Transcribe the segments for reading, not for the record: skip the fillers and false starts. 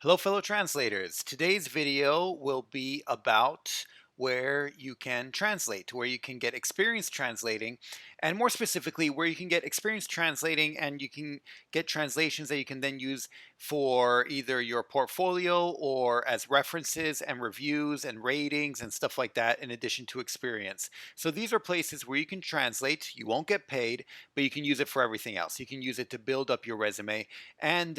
Hello, fellow translators. Today's video will be about where you can translate, where you can get experience translating, and more specifically, where you can get experience translating and you can get translations that you can then use for either your portfolio or as references and reviews and ratings and stuff like that, in addition to experience. So these are places where you can translate. You won't get paid, but you can use it for everything else. You can use it to build up your resume and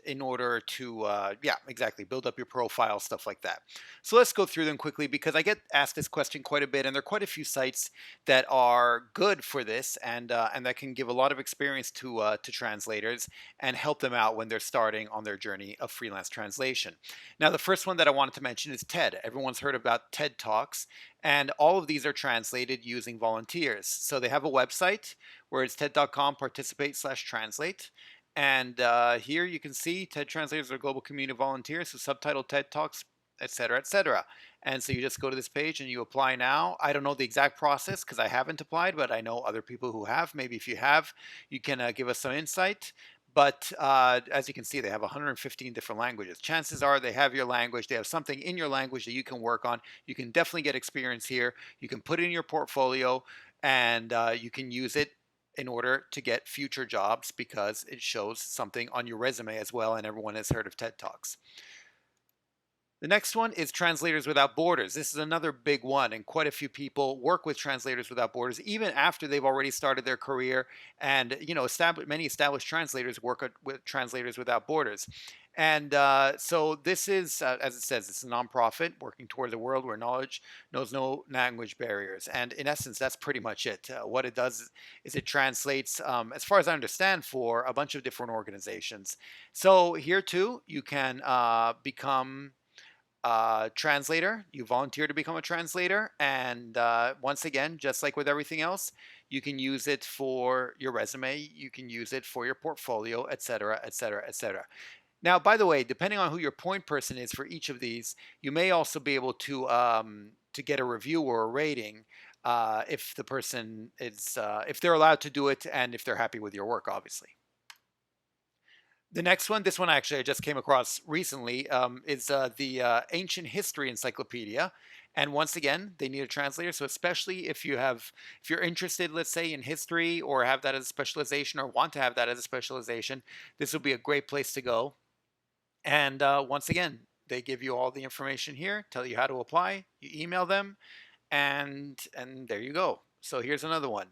in order to yeah, exactly, build up your profile, stuff like that. So let's go through them quickly because I get asked this question quite a bit, and there are quite a few sites that are good for this and that can give a lot of experience to translators and help them out when they're starting on their journey of freelance translation. Now, the first one that I wanted to mention is TED. Everyone's heard about TED Talks, and all of these are translated using volunteers. So they have a website where it's TED.com participate/translate. And here you can see TED translators are global community of volunteers who subtitle TED Talks, etc., etc. And so you just go to this page and you apply now. I don't know the exact process because I haven't applied, but I know other people who have. Maybe if you have, you can give us some insight. But as you can see, they have 115 different languages. Chances are they have your language. They have something in your language that you can work on. You can definitely get experience here. You can put it in your portfolio and you can use it in order to get future jobs because it shows something on your resume as well, and everyone has heard of TED Talks. The next one is Translators Without Borders. This is another big one, and quite a few people work with Translators Without Borders even after they've already started their career. And many established translators work with Translators Without Borders. And so this is, as it says, it's a nonprofit working towards a world where knowledge knows no language barriers. And in essence, that's pretty much it. What it does is it translates, as far as I understand, for a bunch of different organizations. So here too, you can become translator. You volunteer to become a translator, and once again, just like with everything else, you can use it for your resume, you can use it for your portfolio, etc., etc., etc. Now, by the way, depending on who your point person is for each of these, you may also be able to get a review or a rating if the person is if they're allowed to do it and if they're happy with your work, obviously. The next one, this one actually I just came across recently, is the Ancient History Encyclopedia. And once again, they need a translator. So especially if you're interested, let's say, in history or have that as a specialization or want to have that as a specialization, this will be a great place to go. And once again, they give you all the information here, tell you how to apply. You email them, and there you go. So here's another one,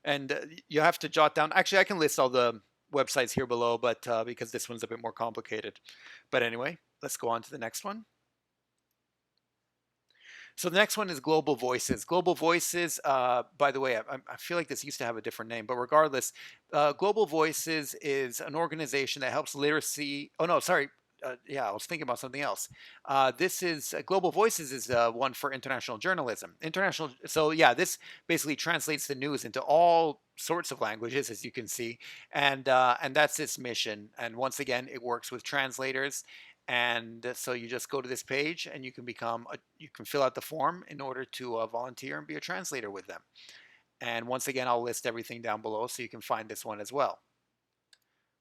and you have to jot down. Actually, I can list all the websites here below, but because this one's a bit more complicated. But anyway, let's go on to the next one. So the next one is Global Voices. Global Voices, by the way, I feel like this used to have a different name, but regardless, Global Voices is an organization that helps literacy. Oh no, sorry. Yeah, I was thinking about something else. This is Global Voices is one for international journalism. International. So yeah, this basically translates the news into all sorts of languages, as you can see, and that's its mission. And once again, it works with translators, and so you just go to this page and you can you can fill out the form in order to volunteer and be a translator with them. And once again, I'll list everything down below so you can find this one as well.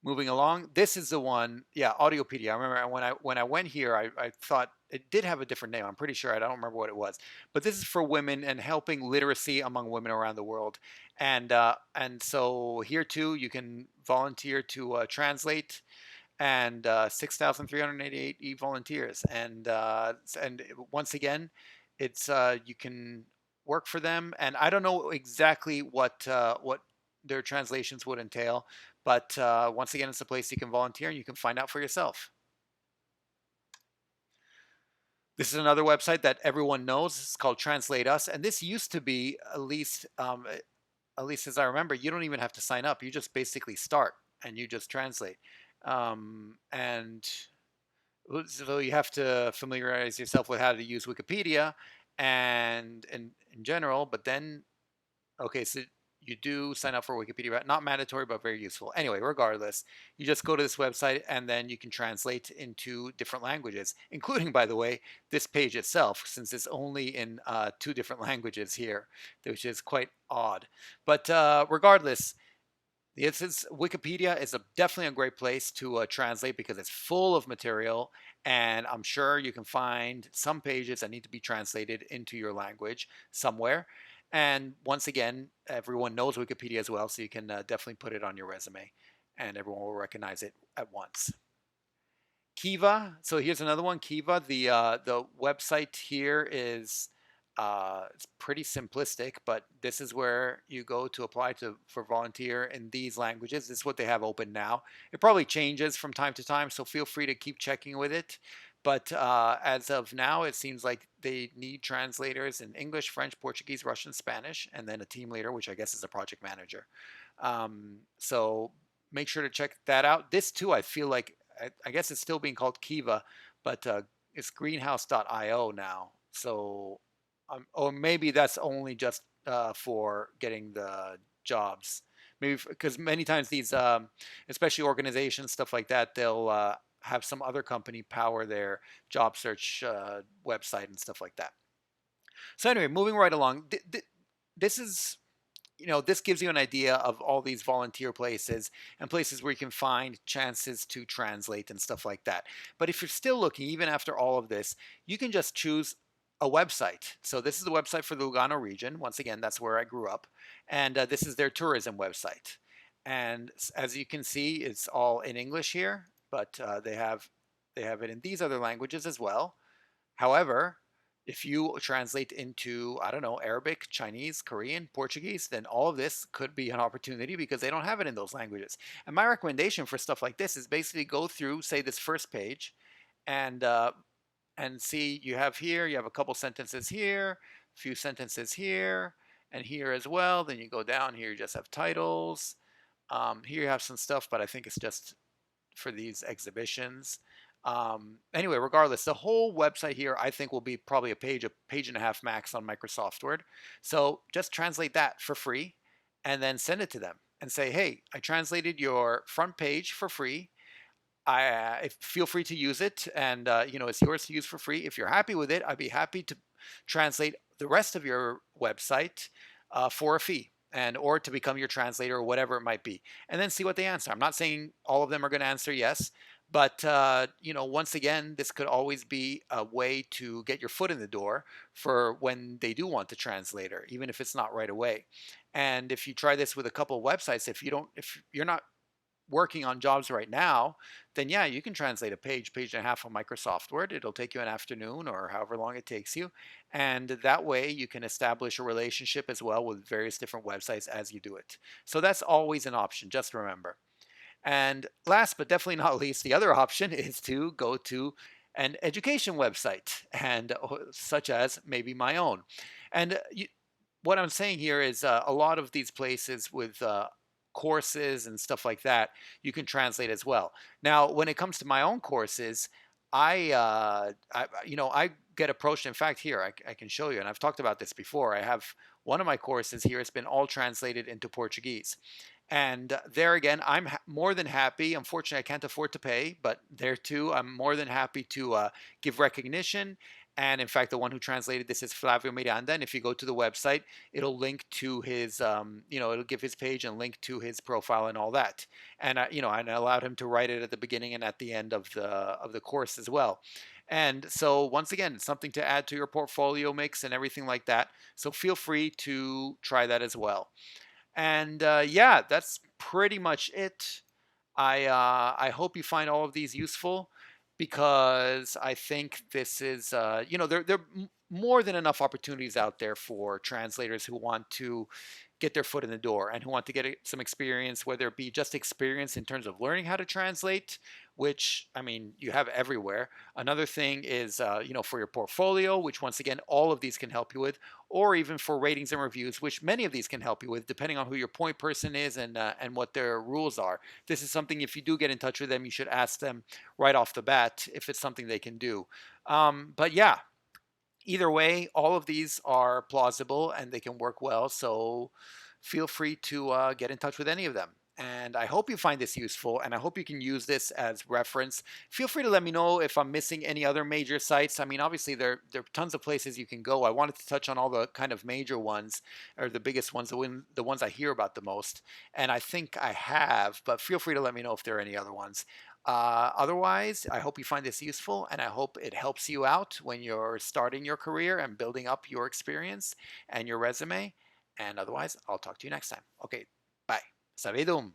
Moving along, this is the one, yeah, Audiopedia. I remember when I went here, I thought it did have a different name. I'm pretty sure, I don't remember what it was, but this is for women and helping literacy among women around the world. And so here too, you can volunteer to translate, and 6,388 volunteers. And once again, it's you can work for them. And I don't know exactly what their translations would entail, but once again, it's a place you can volunteer and you can find out for yourself. This is another website that everyone knows. It's called TranslateUS, and this used to be, at least as I remember, you don't even have to sign up. You just basically start and you just translate. And so you have to familiarize yourself with how to use Wikipedia and in general, but then, okay, so you do sign up for Wikipedia, not mandatory, but very useful. Anyway, regardless, you just go to this website and then you can translate into different languages, including, by the way, this page itself, since it's only in 2 different languages here, which is quite odd. But regardless, This is Wikipedia is definitely a great place to translate because it's full of material, and I'm sure you can find some pages that need to be translated into your language somewhere. And once again, everyone knows Wikipedia as well, so you can definitely put it on your resume, and everyone will recognize it at once. KIVA. So here's another one. KIVA. The website here is it's pretty simplistic, but this is where you go to apply to for volunteer in these languages. This is what they have open now. It probably changes from time to time, so feel free to keep checking with it. But as of now, it seems like they need translators in English, French, Portuguese, Russian, Spanish, and then a team leader, which I guess is a project manager. So make sure to check that out. This too, I feel like I guess it's still being called Kiva, but it's greenhouse.io now. So, or maybe that's only just for getting the jobs. Maybe because many times these, especially organizations, stuff like that, they'll have some other company power their job search website and stuff like that. So anyway, moving right along, this is this gives you an idea of all these volunteer places and places where you can find chances to translate and stuff like that. But if you're still looking, even after all of this, you can just choose a website. So this is the website for the Lugano region. Once again, that's where I grew up. And this is their tourism website. And as you can see, it's all in English here, but they have it in these other languages as well. However, if you translate into, I don't know, Arabic, Chinese, Korean, Portuguese, then all of this could be an opportunity because they don't have it in those languages. And my recommendation for stuff like this is basically go through, say, this first page and see you have a couple sentences here, a few sentences here, and here as well. Then you go down here, you just have titles. Here you have some stuff, but I think it's just for these exhibitions. Anyway, regardless, the whole website here I think will be probably a page and a half max on Microsoft Word. So just translate that for free and then send it to them and say, hey, I translated your front page for free. Feel free to use it, and it's yours to use for free. If you're happy with it, I'd be happy to translate the rest of your website for a fee, and or to become your translator or whatever it might be, and then see what they answer. I'm not saying all of them are going to answer yes, but once again, this could always be a way to get your foot in the door for when they do want the translator, even if it's not right away. And if you try this with a couple of websites, if you're not working on jobs right now, then yeah, you can translate a page and a half on Microsoft Word. It'll take you an afternoon or however long it takes you. And that way you can establish a relationship as well with various different websites as you do it. So that's always an option, just remember. And last but definitely not least, the other option is to go to an education website, and such as maybe my own. And what I'm saying here is a lot of these places with courses and stuff like that, you can translate as well. Now, when it comes to my own courses, I get approached. In fact, here I can show you, and I've talked about this before. I have one of my courses here. It's been all translated into Portuguese. And there again, I'm more than happy. Unfortunately, I can't afford to pay, but there too, I'm more than happy to give recognition. And in fact, the one who translated this is Flavio Miranda. And if you go to the website, it'll link to his, it'll give his page and link to his profile and all that. And I allowed him to write it at the beginning and at the end of the course as well. And so once again, something to add to your portfolio mix and everything like that. So feel free to try that as well. And yeah, that's pretty much it. I hope you find all of these useful because I think this is there are more than enough opportunities out there for translators who want to get their foot in the door and who want to get some experience, whether it be just experience in terms of learning how to translate, which I mean you have everywhere. Another thing is for your portfolio, which once again all of these can help you with, or even for ratings and reviews, which many of these can help you with, depending on who your point person is and what their rules are. This is something, if you do get in touch with them, you should ask them right off the bat if it's something they can do. But yeah, either way, all of these are plausible and they can work well. So feel free to get in touch with any of them. And I hope you find this useful, and I hope you can use this as reference. Feel free to let me know if I'm missing any other major sites. I mean, obviously, there are tons of places you can go. I wanted to touch on all the kind of major ones, or the biggest ones, the ones I hear about the most. And I think I have, but feel free to let me know if there are any other ones. Otherwise, I hope you find this useful, and I hope it helps you out when you're starting your career and building up your experience and your resume. And otherwise, I'll talk to you next time. Okay, bye. Savidum.